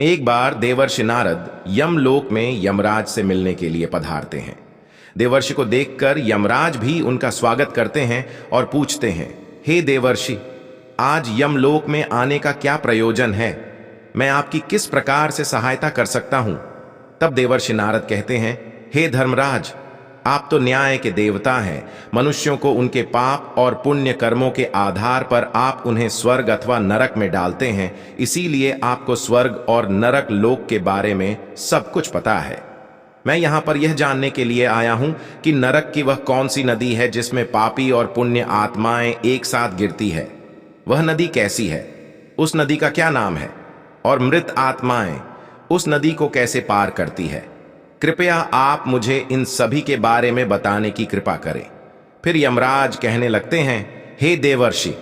एक बार देवर्षि नारद यमलोक में यमराज से मिलने के लिए पधारते हैं। देवर्षि को देखकर यमराज भी उनका स्वागत करते हैं और पूछते हैं, हे देवर्षि, आज यमलोक में आने का क्या प्रयोजन है? मैं आपकी किस प्रकार से सहायता कर सकता हूं? तब देवर्षि नारद कहते हैं, हे धर्मराज, आप तो न्याय के देवता हैं। मनुष्यों को उनके पाप और पुण्य कर्मों के आधार पर आप उन्हें स्वर्ग अथवा नरक में डालते हैं। इसीलिए आपको स्वर्ग और नरक लोक के बारे में सब कुछ पता है। मैं यहां पर यह जानने के लिए आया हूं कि नरक की वह कौन सी नदी है जिसमें पापी और पुण्य आत्माएं एक साथ गिरती है। वह नदी कैसी है? उस नदी का क्या नाम है? और मृत आत्माएं उस नदी को कैसे पार करती है? कृपया आप मुझे इन सभी के बारे में बताने की कृपा करें। फिर यमराज कहने लगते हैं, हे देवर्षि,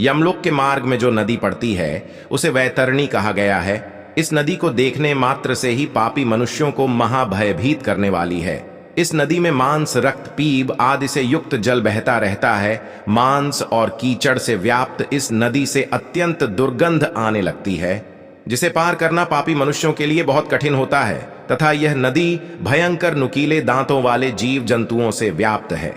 यमलोक के मार्ग में जो नदी पड़ती है उसे वैतरणी कहा गया है। इस नदी को देखने मात्र से ही पापी मनुष्यों को महाभयभीत करने वाली है। इस नदी में मांस, रक्त, पीप आदि से युक्त जल बहता रहता है। मांस और कीचड़ से व्याप्त इस नदी से अत्यंत दुर्गंध आने लगती है, जिसे पार करना पापी मनुष्यों के लिए बहुत कठिन होता है। तथा यह नदी भयंकर नुकीले दांतों वाले जीव जंतुओं से व्याप्त है।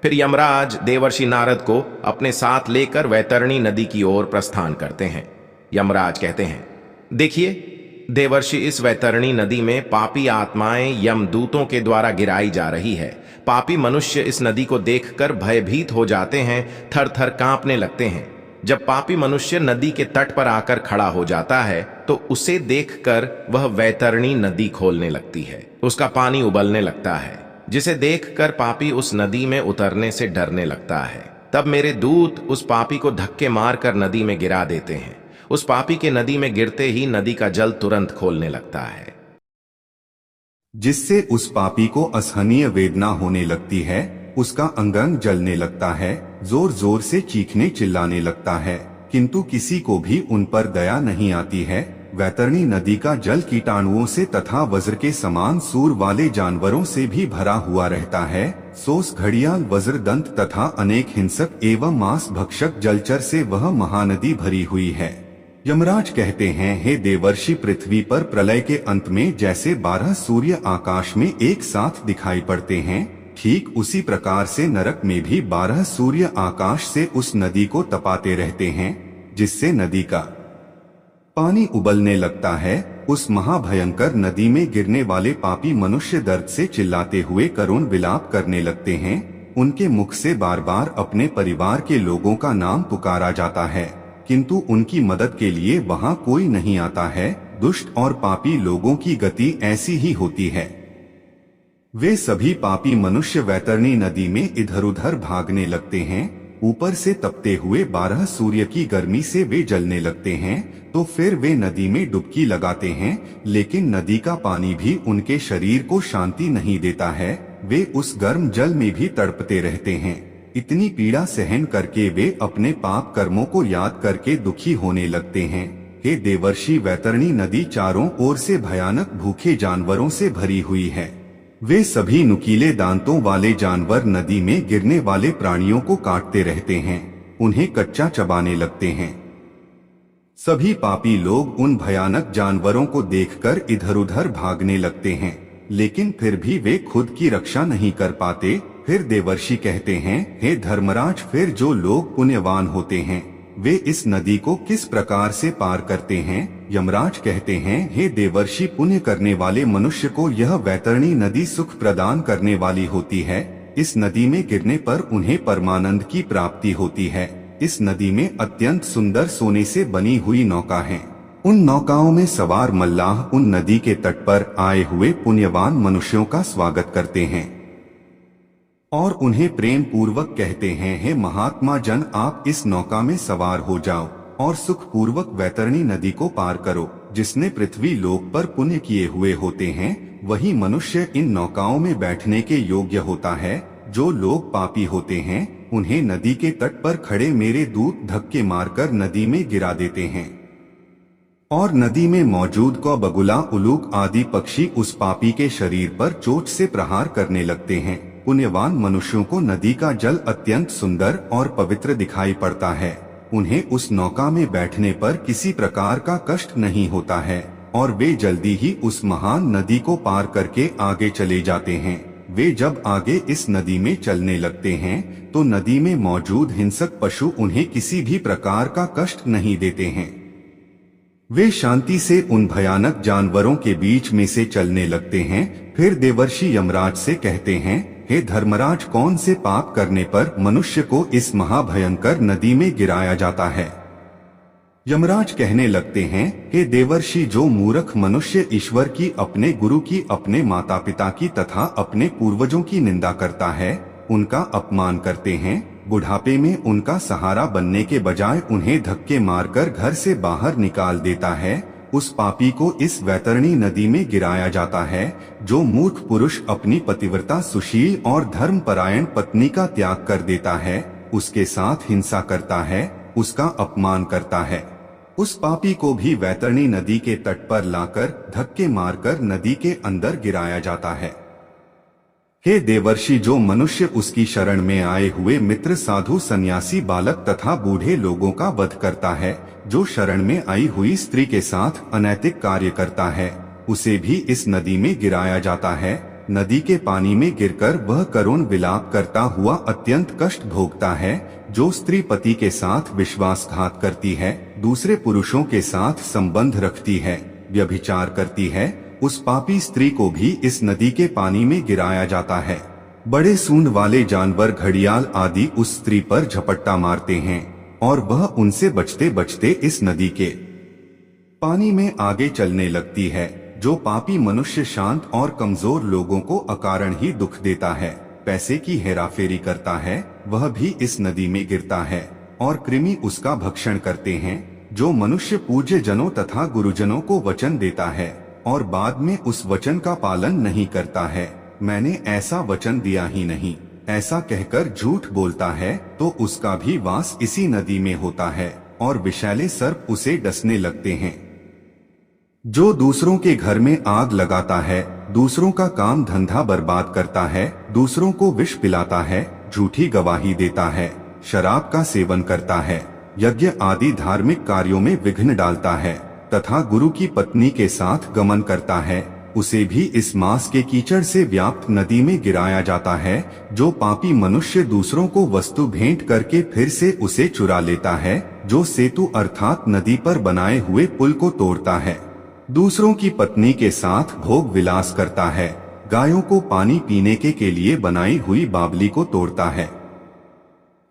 फिर यमराज देवर्षि नारद को अपने साथ लेकर वैतरणी नदी की ओर प्रस्थान करते हैं। यमराज कहते हैं, देखिए देवर्षि, इस वैतरणी नदी में पापी आत्माएं यमदूतों के द्वारा गिराई जा रही है। पापी मनुष्य इस नदी को देखकर भयभीत हो जाते हैं, थर थर कांपने लगते हैं। जब पापी मनुष्य नदी के तट पर आकर खड़ा हो जाता है तो उसे देखकर वह वैतरणी नदी खोलने लगती है। उसका पानी उबलने लगता है, जिसे देखकर पापी उस नदी में उतरने से डरने लगता है। तब मेरे दूत उस पापी को धक्के मारकर नदी में गिरा देते हैं। उस पापी के नदी में गिरते ही नदी का जल तुरंत खोलने लगता है, जिससे उस पापी को असहनीय वेदना होने लगती है। उसका अंग अंग जलने लगता है, जोर जोर से चीखने चिल्लाने लगता है, किंतु किसी को भी उन पर दया नहीं आती है। वैतरणी नदी का जल कीटाणुओं से तथा वज्र के समान सूर वाले जानवरों से भी भरा हुआ रहता है। सोस, घड़ियाल, वज्रदंत तथा अनेक हिंसक एवं मांस भक्षक जलचर से वह महानदी भरी हुई है। यमराज कहते हैं, हे देवर्षि, पृथ्वी पर प्रलय के अंत में जैसे 12 सूर्य आकाश में एक साथ दिखाई पड़ते हैं, ठीक उसी प्रकार से नरक में भी 12 सूर्य आकाश से उस नदी को तपाते रहते हैं, जिससे नदी का पानी उबलने लगता है। उस महाभयंकर नदी में गिरने वाले पापी मनुष्य दर्द से चिल्लाते हुए करुण विलाप करने लगते हैं। उनके मुख से बार बार अपने परिवार के लोगों का नाम पुकारा जाता है, किंतु उनकी मदद के लिए वहां कोई नहीं आता है। दुष्ट और पापी लोगों की गति ऐसी ही होती है। वे सभी पापी मनुष्य वैतरणी नदी में इधर उधर भागने लगते हैं। ऊपर से तपते हुए 12 सूर्य की गर्मी से वे जलने लगते हैं, तो फिर वे नदी में डुबकी लगाते हैं, लेकिन नदी का पानी भी उनके शरीर को शांति नहीं देता है। वे उस गर्म जल में भी तड़पते रहते हैं। इतनी पीड़ा सहन करके वे अपने पाप कर्मों को याद करके दुखी होने लगते हैं। हे देवर्षि, वैतरणी नदी चारों ओर से भयानक भूखे जानवरों से भरी हुई है। वे सभी नुकीले दांतों वाले जानवर नदी में गिरने वाले प्राणियों को काटते रहते हैं, उन्हें कच्चा चबाने लगते हैं। सभी पापी लोग उन भयानक जानवरों को देखकर इधर उधर भागने लगते हैं, लेकिन फिर भी वे खुद की रक्षा नहीं कर पाते। फिर देवर्षि कहते हैं, हे धर्मराज, फिर जो लोग पुण्यवान होते हैं वे इस नदी को किस प्रकार से पार करते हैं? यमराज कहते हैं, हे देवर्षि, पुण्य करने वाले मनुष्य को यह वैतरणी नदी सुख प्रदान करने वाली होती है। इस नदी में गिरने पर उन्हें परमानंद की प्राप्ति होती है। इस नदी में अत्यंत सुंदर सोने से बनी हुई नौका है। उन नौकाओं में सवार मल्लाह उन नदी के तट पर आए हुए पुण्यवान मनुष्यों का स्वागत करते हैं और उन्हें प्रेम पूर्वक कहते हैं, हे महात्मा जन, आप इस नौका में सवार हो जाओ और सुख पूर्वक वैतरणी नदी को पार करो। जिसने पृथ्वी लोक पर पुण्य किए हुए होते हैं वही मनुष्य इन नौकाओं में बैठने के योग्य होता है। जो लोग पापी होते हैं उन्हें नदी के तट पर खड़े मेरे दूत धक्के मारकर नदी में गिरा देते हैं और नदी में मौजूद कौ, बगुला, उलूक आदि पक्षी उस पापी के शरीर पर चोट से प्रहार करने लगते हैं। पुण्यवान मनुष्यों को नदी का जल अत्यंत सुंदर और पवित्र दिखाई पड़ता है। उन्हें उस नौका में बैठने पर किसी प्रकार का कष्ट नहीं होता है। और वे जल्दी ही उस महान नदी को पार करके आगे चले जाते हैं। वे जब आगे इस नदी में चलने लगते हैं तो नदी में मौजूद हिंसक पशु उन्हें किसी भी प्रकार का कष्ट नहीं देते हैं। वे शांति से उन भयानक जानवरों के बीच में से चलने लगते हैं। फिर देवर्षि यमराज से कहते हैं, हे धर्मराज, कौन से पाप करने पर मनुष्य को इस महाभयंकर नदी में गिराया जाता है? यमराज कहने लगते हैं, हे देवर्षि, जो मूर्ख मनुष्य ईश्वर की, अपने गुरु की, अपने माता पिता की तथा अपने पूर्वजों की निंदा करता है, उनका अपमान करते हैं, बुढ़ापे में उनका सहारा बनने के बजाय उन्हें धक्के मारकर घर से बाहर निकाल देता है, उस पापी को इस वैतरणी नदी में गिराया जाता है। जो मूर्ख पुरुष अपनी पतिव्रता, सुशील और धर्मपरायण पत्नी का त्याग कर देता है, उसके साथ हिंसा करता है, उसका अपमान करता है, उस पापी को भी वैतरणी नदी के तट पर लाकर धक्के मारकर नदी के अंदर गिराया जाता है। हे देवर्षि, जो मनुष्य उसकी शरण में आए हुए मित्र, साधु, सन्यासी, बालक तथा बूढ़े लोगों का वध करता है, जो शरण में आई हुई स्त्री के साथ अनैतिक कार्य करता है, उसे भी इस नदी में गिराया जाता है। नदी के पानी में गिरकर वह करुण विलाप करता हुआ अत्यंत कष्ट भोगता है। जो स्त्री पति के साथ विश्वासघात करती है, दूसरे पुरुषों के साथ संबंध रखती है, व्यभिचार करती है, उस पापी स्त्री को भी इस नदी के पानी में गिराया जाता है। बड़े सूंड वाले जानवर, घड़ियाल आदि उस स्त्री पर झपट्टा मारते हैं और वह उनसे बचते बचते इस नदी के पानी में आगे चलने लगती है। जो पापी मनुष्य शांत और कमजोर लोगों को अकारण ही दुख देता है, पैसे की हेराफेरी करता है, वह भी इस नदी में गिरता है और कृमि उसका भक्षण करते हैं। जो मनुष्य पूज्य जनों तथा गुरुजनों को वचन देता है और बाद में उस वचन का पालन नहीं करता है, मैंने ऐसा वचन दिया ही नहीं, ऐसा कहकर झूठ बोलता है, तो उसका भी वास इसी नदी में होता है और विषैले सर्प उसे डसने लगते हैं। जो दूसरों के घर में आग लगाता है, दूसरों का काम धंधा बर्बाद करता है, दूसरों को विष पिलाता है, झूठी गवाही देता है, शराब का सेवन करता है, यज्ञ आदि धार्मिक कार्यों में विघ्न डालता है तथा गुरु की पत्नी के साथ गमन करता है, उसे भी इस मांस के कीचड़ से व्याप्त नदी में गिराया जाता है। जो पापी मनुष्य दूसरों को वस्तु भेंट करके फिर से उसे चुरा लेता है, जो सेतु अर्थात नदी पर बनाए हुए पुल को तोड़ता है, दूसरों की पत्नी के साथ भोग विलास करता है, गायों को पानी पीने के लिए बनाई हुई बावली को तोड़ता है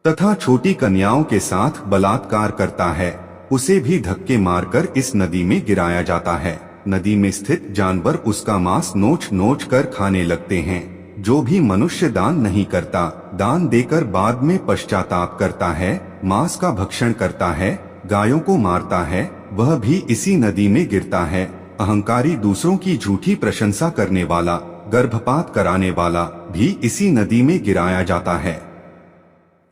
तथा छोटी कन्याओं के साथ बलात्कार करता है, उसे भी धक्के मारकर इस नदी में गिराया जाता है। नदी में स्थित जानवर उसका मांस नोच नोच कर खाने लगते हैं। जो भी मनुष्य दान नहीं करता, दान देकर बाद में पश्चाताप करता है, मांस का भक्षण करता है, गायों को मारता है, वह भी इसी नदी में गिरता है। अहंकारी, दूसरों की झूठी प्रशंसा करने वाला, गर्भपात कराने वाला भी इसी नदी में गिराया जाता है।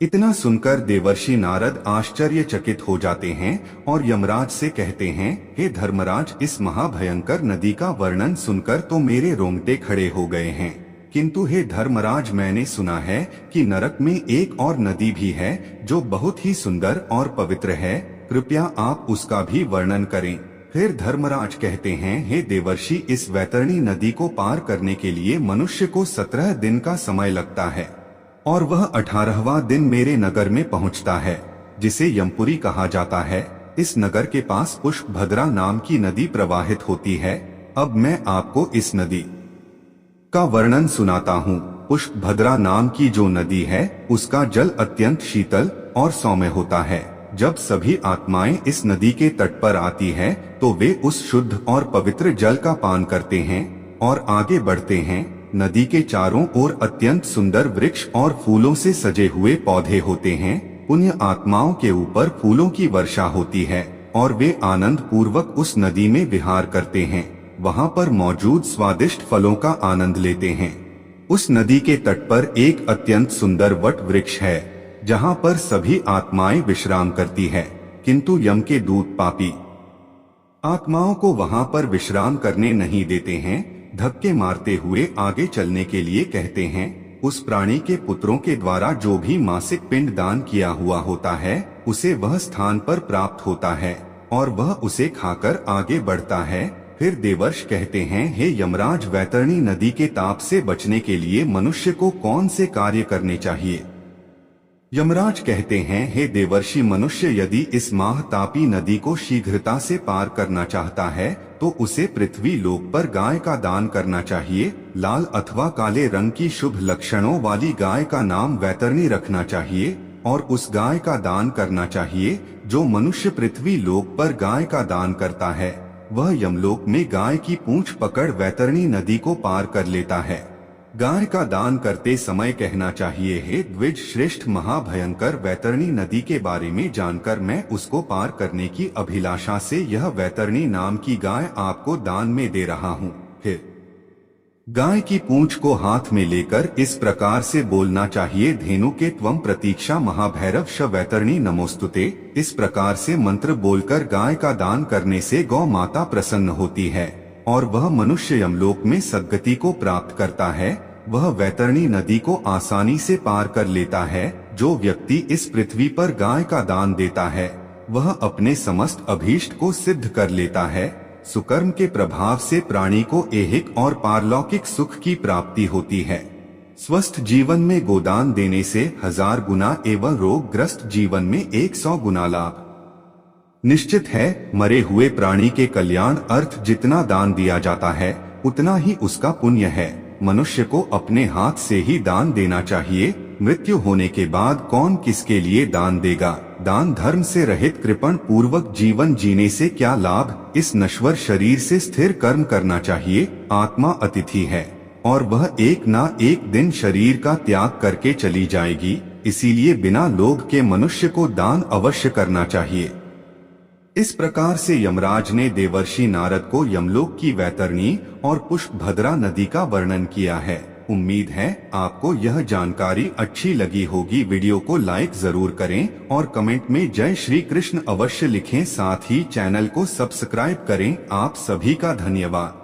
इतना सुनकर देवर्षि नारद आश्चर्यचकित हो जाते हैं और यमराज से कहते हैं, हे धर्मराज, इस महाभयंकर नदी का वर्णन सुनकर तो मेरे रोंगटे खड़े हो गए हैं, किंतु हे धर्मराज, मैंने सुना है कि नरक में एक और नदी भी है जो बहुत ही सुंदर और पवित्र है, कृपया आप उसका भी वर्णन करें। फिर धर्मराज कहते हैं, हे देवर्षि, इस वैतरणी नदी को पार करने के लिए मनुष्य को 17 दिन का समय लगता है और वह 18वां दिन मेरे नगर में पहुंचता है, जिसे यमपुरी कहा जाता है। इस नगर के पास पुष्पभद्रा नाम की नदी प्रवाहित होती है। अब मैं आपको इस नदी का वर्णन सुनाता हूँ। पुष्पभद्रा नाम की जो नदी है, उसका जल अत्यंत शीतल और सौम्य होता है। जब सभी आत्माएं इस नदी के तट पर आती हैं, तो वे उस शुद्ध और पवित्र जल का पान करते हैं और आगे बढ़ते हैं। नदी के चारों ओर अत्यंत सुंदर वृक्ष और फूलों से सजे हुए पौधे होते हैं। पुण्य आत्माओं के ऊपर फूलों की वर्षा होती है और वे आनंद पूर्वक उस नदी में विहार करते हैं। वहाँ पर मौजूद स्वादिष्ट फलों का आनंद लेते हैं। उस नदी के तट पर एक अत्यंत सुंदर वट वृक्ष है, जहाँ पर सभी आत्माएं विश्राम करती है, किंतु यम के दूत पापी आत्माओं को वहाँ पर विश्राम करने नहीं देते हैं। धक्के मारते हुए आगे चलने के लिए कहते हैं। उस प्राणी के पुत्रों के द्वारा जो भी मासिक पिंड दान किया हुआ होता है, उसे वह स्थान पर प्राप्त होता है और वह उसे खाकर आगे बढ़ता है। फिर देवर्ष कहते हैं, हे यमराज, वैतरणी नदी के ताप से बचने के लिए मनुष्य को कौन से कार्य करने चाहिए? यमराज कहते हैं, हे देवर्षि, मनुष्य यदि इस महातापी नदी को शीघ्रता से पार करना चाहता है तो उसे पृथ्वी लोक पर गाय का दान करना चाहिए। लाल अथवा काले रंग की शुभ लक्षणों वाली गाय का नाम वैतरणी रखना चाहिए और उस गाय का दान करना चाहिए। जो मनुष्य पृथ्वी लोक पर गाय का दान करता है वह यमलोक में गाय की पूंछ पकड़ वैतरणी नदी को पार कर लेता है। गाय का दान करते समय कहना चाहिए, हे द्विज श्रेष्ठ, महाभयंकर वैतरणी नदी के बारे में जानकर मैं उसको पार करने की अभिलाषा से यह वैतरणी नाम की गाय आपको दान में दे रहा हूँ। फिर गाय की पूंछ को हाथ में लेकर इस प्रकार से बोलना चाहिए, धेनु के त्वम प्रतीक्षा महाभैरव श वैतरणी नमोस्तुते। इस प्रकार से मंत्र बोलकर गाय का दान करने से गौ माता प्रसन्न होती है और वह मनुष्य यमलोक में सद्गति को प्राप्त करता है। वह वैतरणी नदी को आसानी से पार कर लेता है। जो व्यक्ति इस पृथ्वी पर गाय का दान देता है वह अपने समस्त अभीष्ट को सिद्ध कर लेता है। सुकर्म के प्रभाव से प्राणी को ऐहिक और पारलौकिक सुख की प्राप्ति होती है। स्वस्थ जीवन में गोदान देने से 1000 गुना एवं रोगग्रस्त जीवन में 100 गुना लाभ निश्चित है। मरे हुए प्राणी के कल्याण अर्थ जितना दान दिया जाता है उतना ही उसका पुण्य है। मनुष्य को अपने हाथ से ही दान देना चाहिए। मृत्यु होने के बाद कौन किसके लिए दान देगा? दान धर्म से रहित कृपण पूर्वक जीवन जीने से क्या लाभ? इस नश्वर शरीर से स्थिर कर्म करना चाहिए। आत्मा अतिथि है और वह एक ना एक दिन शरीर का त्याग करके चली जाएगी, इसीलिए बिना लोभ के मनुष्य को दान अवश्य करना चाहिए। इस प्रकार से यमराज ने देवर्षि नारद को यमलोक की वैतरणी और पुष्पभद्रा नदी का वर्णन किया है। उम्मीद है आपको यह जानकारी अच्छी लगी होगी। वीडियो को लाइक जरूर करें और कमेंट में जय श्री कृष्ण अवश्य लिखें। साथ ही चैनल को सब्सक्राइब करें। आप सभी का धन्यवाद।